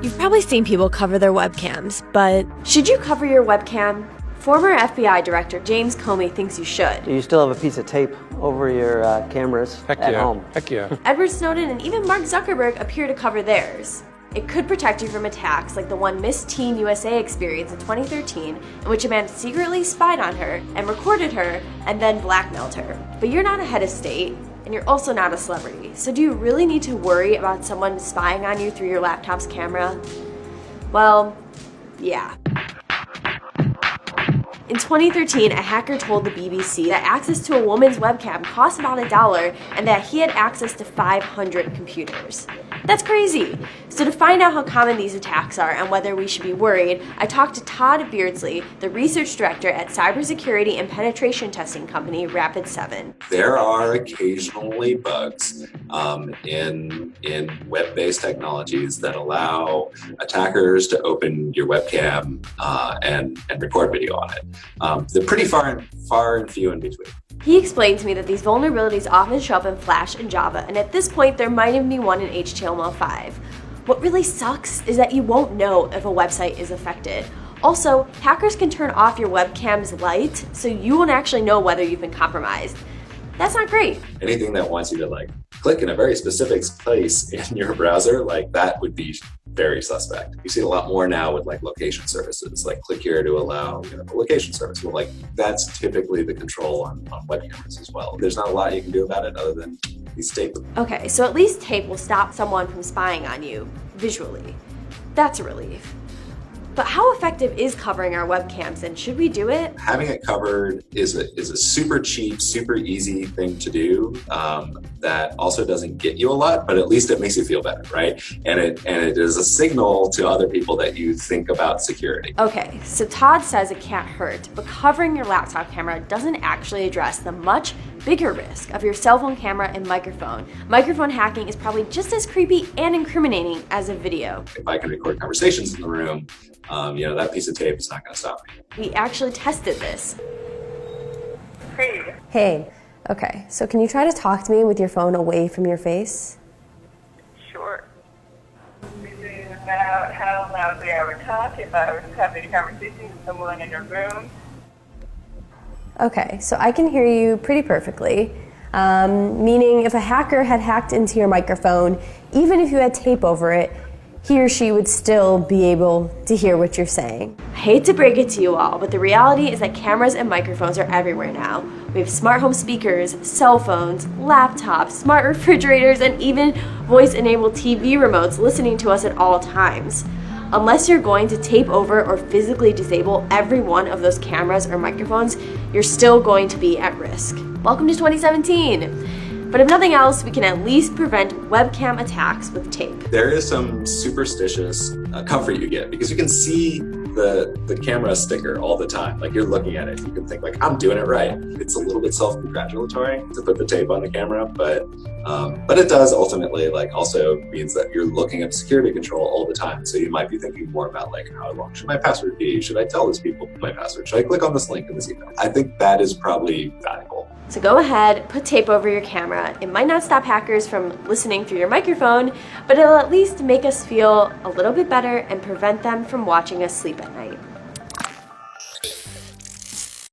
You've probably seen people cover their webcams, but should you cover your webcam? Former FBI Director James Comey thinks you should. Do you still have a piece of tape over your cameras at home? Heck yeah. Edward Snowden and even Mark Zuckerberg appear to cover theirs. It could protect you from attacks like the one Miss Teen USA experienced in 2013, in which a man secretly spied on her and recorded her and then blackmailed her. But you're not a head of state, and you're also not a celebrity. So do you really need to worry about someone spying on you through your laptop's camera? Well, yeah. In 2013, a hacker told the BBC that access to a woman's webcam cost about $1 and that he had access to 500 computers. That's crazy. So to find out how common these attacks are and whether we should be worried, I talked to Todd Beardsley, the research director at cybersecurity and penetration testing company Rapid7. There are occasionally bugs in web-based technologies that allow attackers to open your webcam and record video on it. They're pretty far and few in between. He explained to me that these vulnerabilities often show up in Flash and Java, and at this point there might even be one in HTML5. What really sucks is that you won't know if a website is affected. Also, hackers can turn off your webcam's light, so you won't actually know whether you've been compromised. That's not great. Anything that wants you to click in a very specific place in your browser, that would be very suspect. You see a lot more now with location services, click here to allow a location service. Well, that's typically the control on web cameras as well. There's not a lot you can do about it other than these tape. Okay, so at least tape will stop someone from spying on you visually. That's a relief. But how effective is covering our webcams, and should we do it? Having it covered is a super cheap, super easy thing to do that also doesn't get you a lot, but at least it makes you feel better, right? And it is a signal to other people that you think about security. Okay, so Todd says it can't hurt, but covering your laptop camera doesn't actually address the much bigger risk of your cell phone camera and microphone. Microphone hacking is probably just as creepy and incriminating as a video. If I can record conversations in the room, that piece of tape is not going to stop me. We actually tested this. Hey. Hey. Okay, so can you try to talk to me with your phone away from your face? Sure. This is about how loudly I would talk if I was having a conversation with someone in your room. Okay, so I can hear you pretty perfectly, meaning if a hacker had hacked into your microphone, even if you had tape over it, he or she would still be able to hear what you're saying. I hate to break it to you all, but the reality is that cameras and microphones are everywhere now. We have smart home speakers, cell phones, laptops, smart refrigerators, and even voice-enabled TV remotes listening to us at all times. Unless you're going to tape over or physically disable every one of those cameras or microphones, you're still going to be at risk. Welcome to 2017. But if nothing else, we can at least prevent webcam attacks with tape. There is some superstitious comfort you get because you can see the camera sticker all the time. You're looking at it, you can think I'm doing it right. It's a little bit self-congratulatory to put the tape on the camera, but it does ultimately also means that you're looking at security control all the time. So you might be thinking more about how long should my password be? Should I tell these people my password? Should I click on this link in this email? I think that is probably valuable. So go ahead, put tape over your camera. It might not stop hackers from listening through your microphone, but it'll at least make us feel a little bit better and prevent them from watching us sleep at night.